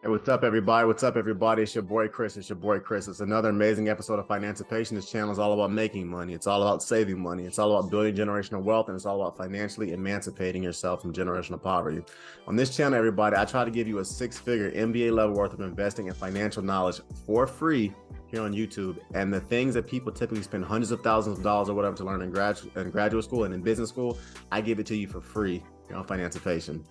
Hey, what's up, everybody? What's up, everybody? It's your boy Chris. It's your boy Chris. It's another amazing episode of Financipation. This channel is all about making money. It's all about saving money. It's all about building generational wealth, and it's all about financially emancipating yourself from generational poverty. On this channel, everybody, I try to give you a six-figure MBA level worth of investing and financial knowledge for free here on YouTube. And the things that people typically spend hundreds of thousands of dollars or whatever to learn in graduate school and in business school, I give it to you for free here on Financipation.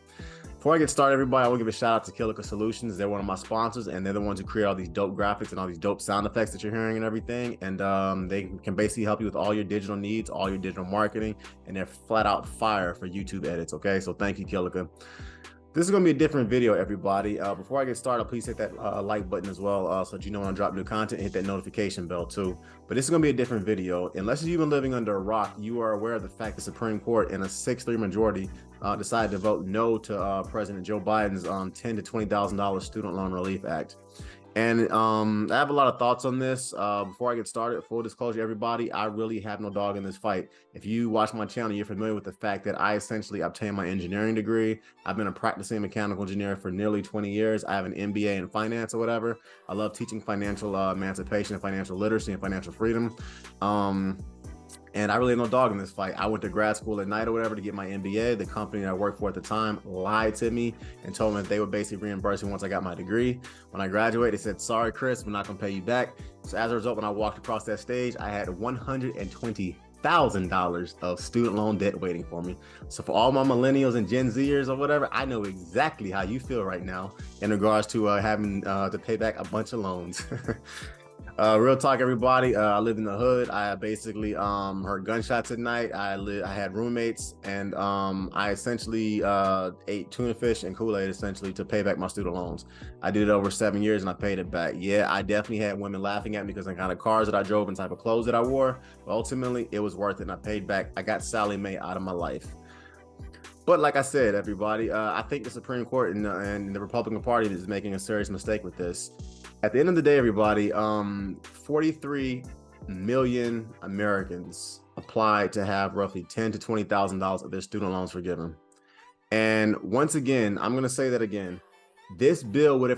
Before I get started, everybody, I want to give a shout out to Kilica Solutions. They're one of my sponsors, and they're the ones who create all these dope graphics and all these dope sound effects that you're hearing and everything. And they can basically help you with all your digital needs, all your digital marketing, and they're flat out fire for YouTube edits. Okay, so thank you, Kilica. This is going to be a different video, everybody. Before I get started, please hit that like button as well, so that you know when I drop new content. Hit that notification bell too. But this is going to be a different video. Unless you've been living under a rock, you are aware of the fact the Supreme Court in a 6-3 majority decided to vote no to President Joe Biden's $10,000 to $20,000 Student Loan Relief Act. And I have a lot of thoughts on this. Before I get started, full disclosure, everybody, I really have no dog in this fight. If you watch my channel, you're familiar with the fact that I essentially obtained my engineering degree. I've been a practicing mechanical engineer for nearly 20 years. I have an MBA in finance or whatever. I love teaching financial emancipation and financial literacy and financial freedom. And I really have no dog in this fight. I went to grad school at night or whatever to get my MBA. The company that I worked for at the time lied to me and told me that they would basically reimburse me once I got my degree. When I graduated, they said, sorry, Chris, we're not going to pay you back. So as a result, when I walked across that stage, I had $120,000 of student loan debt waiting for me. So for all my millennials and Gen Zers or whatever, I know exactly how you feel right now in regards to having to pay back a bunch of loans. Real talk, everybody. I lived in the hood. I basically heard gunshots at night. I had roommates, and I essentially ate tuna fish and Kool-Aid essentially to pay back my student loans. I did it over 7 years, and I paid it back. Yeah, I definitely had women laughing at me because of the kind of cars that I drove and type of clothes that I wore. But ultimately, it was worth it, and I paid back. I got Sally Mae out of my life. But like I said, everybody, I think the Supreme Court and the Republican Party is making a serious mistake with this. At the end of the day, everybody, 43 million Americans applied to have roughly $10,000 to $20,000 of their student loans forgiven. And once again, I'm going to say that again. This bill would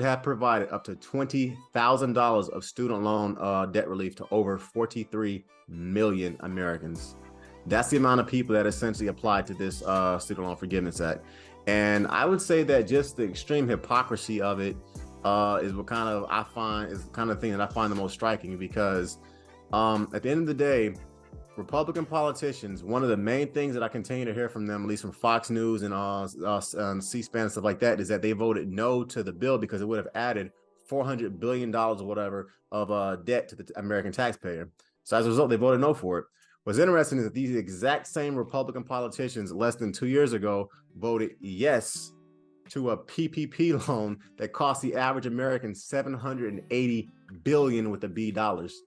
have provided up to $20,000 of student loan debt relief to over 43 million Americans. That's the amount of people that essentially applied to this Student Loan Forgiveness Act. And I would say that just the extreme hypocrisy of it is what kind of I find is the kind of thing that I find the most striking, because at the end of the day, Republican politicians, one of the main things that I continue to hear from them, at least from Fox News and C-SPAN and stuff like that, is that they voted no to the bill because it would have added $400 billion or whatever of debt to the American taxpayer. So as a result, they voted no for it. What's interesting is that these exact same Republican politicians less than 2 years ago voted yes to a PPP loan that cost the average American $780 billion with a B dollars.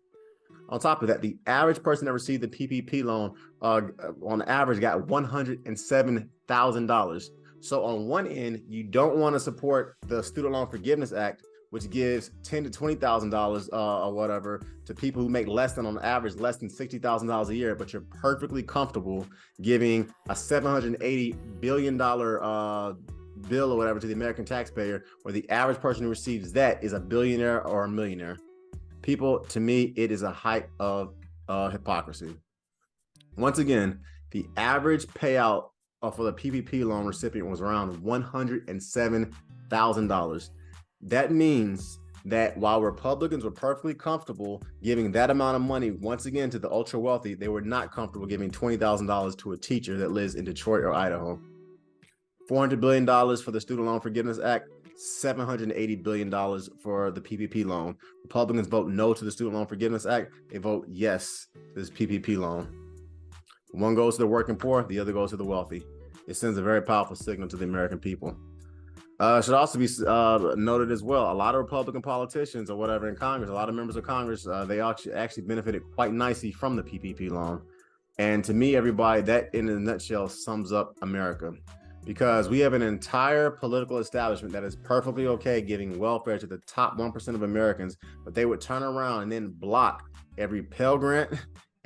On top of that, the average person that received the PPP loan on average got $107,000. So on one end, you don't want to support the Student Loan Forgiveness Act, which gives $10,000 to $20,000 or whatever to people who make less than, on average, less than $60,000 a year, but you're perfectly comfortable giving a $780 billion bill or whatever to the American taxpayer, where the average person who receives that is a billionaire or a millionaire. People, to me, it is a height of hypocrisy. Once again, the average payout for the PPP loan recipient was around $107,000. That means that while Republicans were perfectly comfortable giving that amount of money once again to the ultra wealthy, they were not comfortable giving $20,000 to a teacher that lives in Detroit or Idaho. $400 billion for the Student Loan Forgiveness Act, $780 billion for the PPP loan. Republicans vote no to the Student Loan Forgiveness Act. They vote yes to this PPP loan. One goes to the working poor, the other goes to the wealthy. It sends a very powerful signal to the American people. Should also be noted as well, a lot of Republican politicians or whatever in Congress, a lot of members of Congress, they actually benefited quite nicely from the PPP loan. And to me, everybody, that in a nutshell sums up America, because we have an entire political establishment that is perfectly okay giving welfare to the top 1% of Americans, but they would turn around and then block every Pell Grant,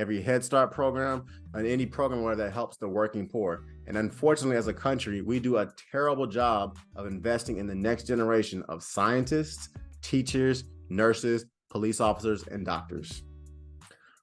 every Head Start program, and any program where that helps the working poor. And unfortunately, as a country, we do a terrible job of investing in the next generation of scientists, teachers, nurses, police officers, and doctors.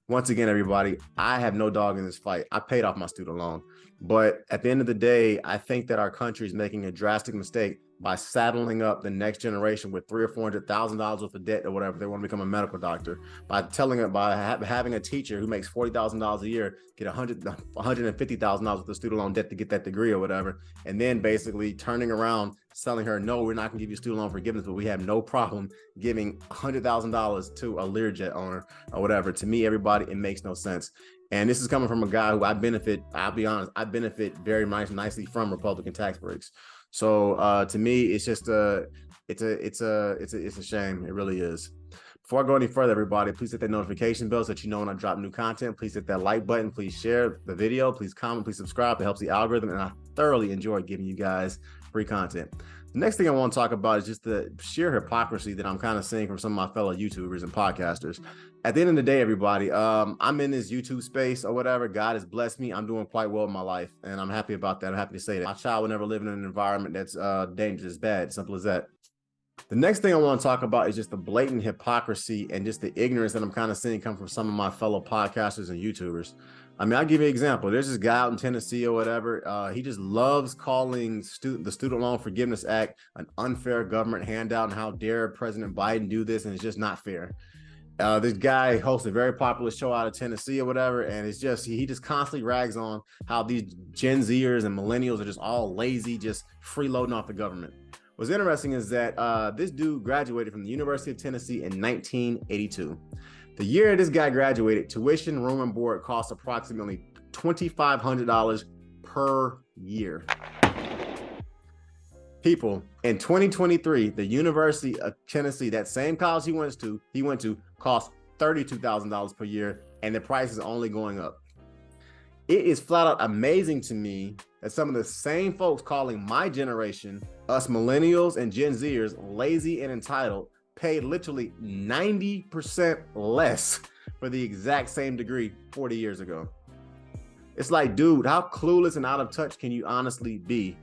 Once again, everybody, I have no dog in this fight. I paid off my student loan. But at the end of the day, I think that our country is making a drastic mistake by saddling up the next generation with $300,000 or $400,000 worth of debt or whatever. They want to become a medical doctor by having a teacher who makes $40,000 a year get $150,000 worth of student loan debt to get that degree or whatever, and then basically turning around telling her, no, we're not going to give you student loan forgiveness, but we have no problem giving $100,000 to a Learjet owner or whatever. To me, everybody, it makes no sense. And this is coming from a guy who I'll be honest, I benefit very nicely from Republican tax breaks. So to me, it's just it's a shame. It really is. Before I go any further, everybody, please hit that notification bell so that you know when I drop new content. Please hit that like button. Please share the video. Please comment. Please subscribe. It helps the algorithm. And I thoroughly enjoy giving you guys free content. The next thing I want to talk about is just the sheer hypocrisy that I'm kind of seeing from some of my fellow YouTubers and podcasters. At the end of the day, everybody, I'm in this YouTube space or whatever. God has blessed me. I'm doing quite well in my life, and I'm happy about that. I'm happy to say that. My child will never live in an environment that's dangerous, bad, simple as that. The next thing I want to talk about is just the blatant hypocrisy and just the ignorance that I'm kind of seeing come from some of my fellow podcasters and YouTubers. I mean, I'll give you an example. There's this guy out in Tennessee or whatever. He just loves calling the Student Loan Forgiveness Act an unfair government handout, and how dare President Biden do this, and it's just not fair. This guy hosts a very popular show out of Tennessee or whatever, and it's just he just constantly rags on how these Gen Zers and millennials are just all lazy, just freeloading off the government. What's interesting is that this dude graduated from the University of Tennessee in 1982. The year this guy graduated, tuition, room, and board cost approximately $2,500 per year. People, in 2023, the University of Tennessee, that same college he went to cost $32,000 per year, and the price is only going up. It is flat out amazing to me that some of the same folks calling my generation, us millennials and Gen Zers, lazy and entitled, paid literally 90% less for the exact same degree 40 years ago. It's like, dude, how clueless and out of touch can you honestly be?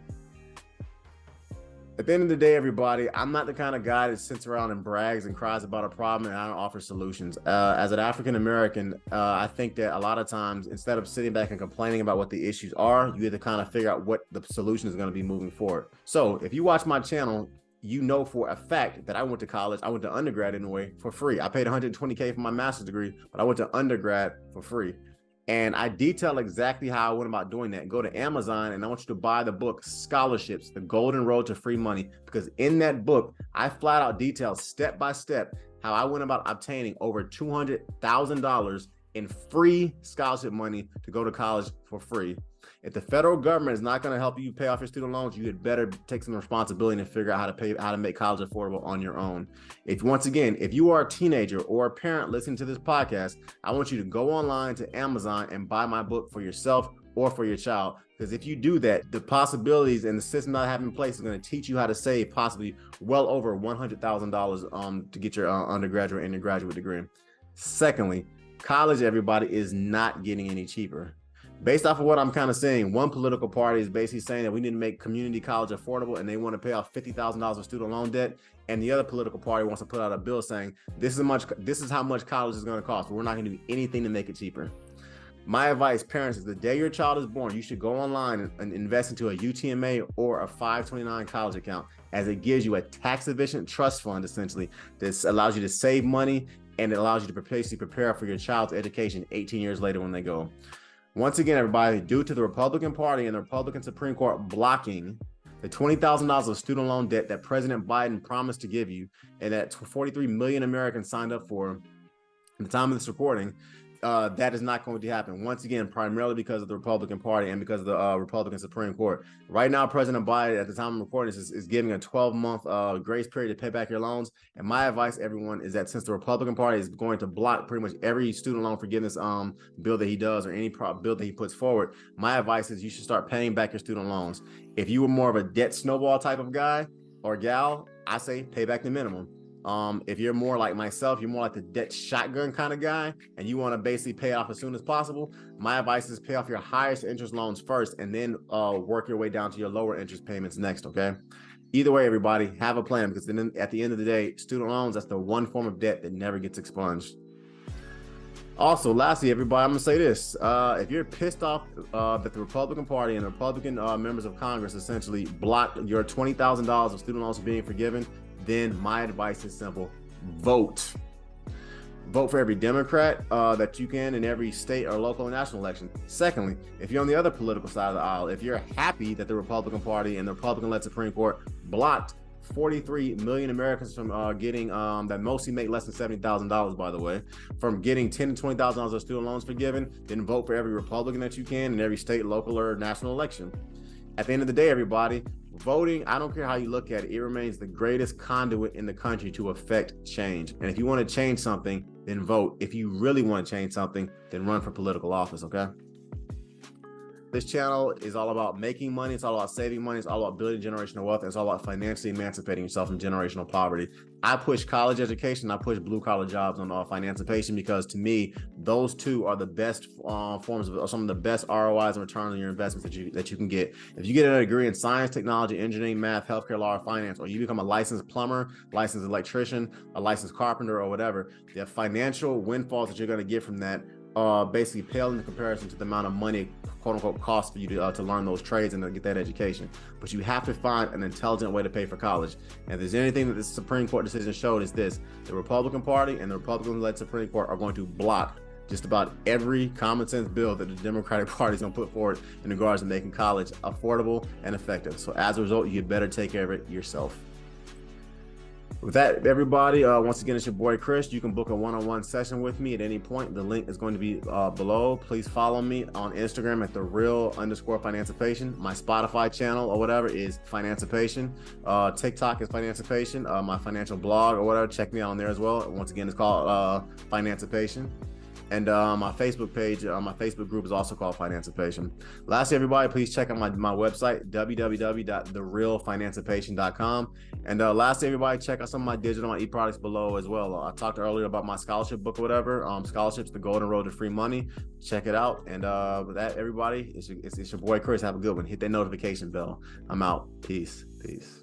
At the end of the day, everybody, I'm not the kind of guy that sits around and brags and cries about a problem and I don't offer solutions. As an African American, I think that a lot of times, instead of sitting back and complaining about what the issues are, you have to kind of figure out what the solution is going to be moving forward. So if you watch my channel, you know for a fact that I went to college. I went to undergrad anyway for free. I paid $120K for my master's degree, but I went to undergrad for free. And I detail exactly how I went about doing that. Go to Amazon and I want you to buy the book Scholarships, The Golden Road to Free Money, because in that book, I flat out detail step by step how I went about obtaining over $200,000 in free scholarship money to go to college for free. If the federal government is not going to help you pay off your student loans, you had better take some responsibility and figure out how to make college affordable on your own. Once again, if you are a teenager or a parent listening to this podcast, I want you to go online to Amazon and buy my book for yourself or for your child. Because if you do that, the possibilities and the system that I have in place is going to teach you how to save possibly well over $100,000 to get your undergraduate and your graduate degree. Secondly, college, everybody, is not getting any cheaper. Based off of what I'm kind of saying, one political party is basically saying that we need to make community college affordable and they want to pay off $50,000 of student loan debt. And the other political party wants to put out a bill saying this is how much college is going to cost, but we're not going to do anything to make it cheaper. My advice, parents, is the day your child is born, you should go online and invest into a UTMA or a 529 college account, as it gives you a tax-efficient trust fund, essentially, that allows you to save money and it allows you to basically prepare for your child's education 18 years later when they go. Once again, everybody, due to the Republican Party and the Republican Supreme Court blocking the $20,000 of student loan debt that President Biden promised to give you and that 43 million Americans signed up for at the time of this recording, that is not going to happen. Once again, primarily because of the Republican Party and because of the Republican Supreme Court. Right now, President Biden, at the time of recording, is giving a 12-month grace period to pay back your loans. And my advice, everyone, is that since the Republican Party is going to block pretty much every student loan forgiveness bill that he does or any bill that he puts forward, my advice is you should start paying back your student loans. If you were more of a debt snowball type of guy or gal, I say pay back the minimum. If you're more like myself, you're more like the debt shotgun kind of guy, and you want to basically pay it off as soon as possible, my advice is pay off your highest interest loans first, and then work your way down to your lower interest payments next, okay? Either way, everybody, have a plan, because then at the end of the day, student loans, that's the one form of debt that never gets expunged. Also, lastly, everybody, I'm going to say this. If you're pissed off that the Republican Party and the Republican members of Congress essentially blocked your $20,000 of student loans from being forgiven, then my advice is simple. Vote. Vote for every Democrat that you can in every state or local and national election. Secondly, if you're on the other political side of the aisle, if you're happy that the Republican Party and the Republican-led Supreme Court blocked 43 million Americans from getting that mostly make less than $70,000, by the way, from getting $10,000 to $20,000 of student loans forgiven, then vote for every Republican that you can in every state, local, or national election. At the end of the day, everybody, voting, I don't care how you look at it, it remains the greatest conduit in the country to affect change. And if you want to change something, then vote. If you really want to change something, then run for political office, okay? This channel is all about making money. It's all about saving money. It's all about building generational wealth. And it's all about financially emancipating yourself from generational poverty. I push college education. I push blue collar jobs on financiation, because to me, those two are the best forms of some of the best ROIs and return on your investments that you can get. If you get a degree in science, technology, engineering, math, healthcare, law, or finance, or you become a licensed plumber, licensed electrician, a licensed carpenter, or whatever, the financial windfalls that you're going to get from that basically pale in comparison to the amount of money, quote unquote, cost for you to learn those trades and to get that education. But you have to find an intelligent way to pay for college. And if there's anything that this Supreme Court decision showed, is this: the Republican Party and the Republican-led Supreme Court are going to block just about every common sense bill that the Democratic Party is going to put forward in regards to making college affordable and effective. So as a result, you better take care of it yourself. With that, everybody, once again, it's your boy Chris. You can book a one-on-one session with me at any point. The link is going to be below. Please follow me on Instagram at @thereal_Financipation. My Spotify channel or whatever is Financipation. TikTok is Financipation. My financial blog or whatever, check me out on there as well. Once again, it's called Financipation. And my Facebook page, my Facebook group is also called Financipation. Lastly, everybody, please check out my website, www.therealfinancipation.com. And lastly, everybody, check out some of my digital, my e-products below as well. I talked earlier about my scholarship book or whatever, Scholarships, The Golden Road to Free Money. Check it out. And with that, everybody, it's your boy Chris. Have a good one. Hit that notification bell. I'm out. Peace. Peace.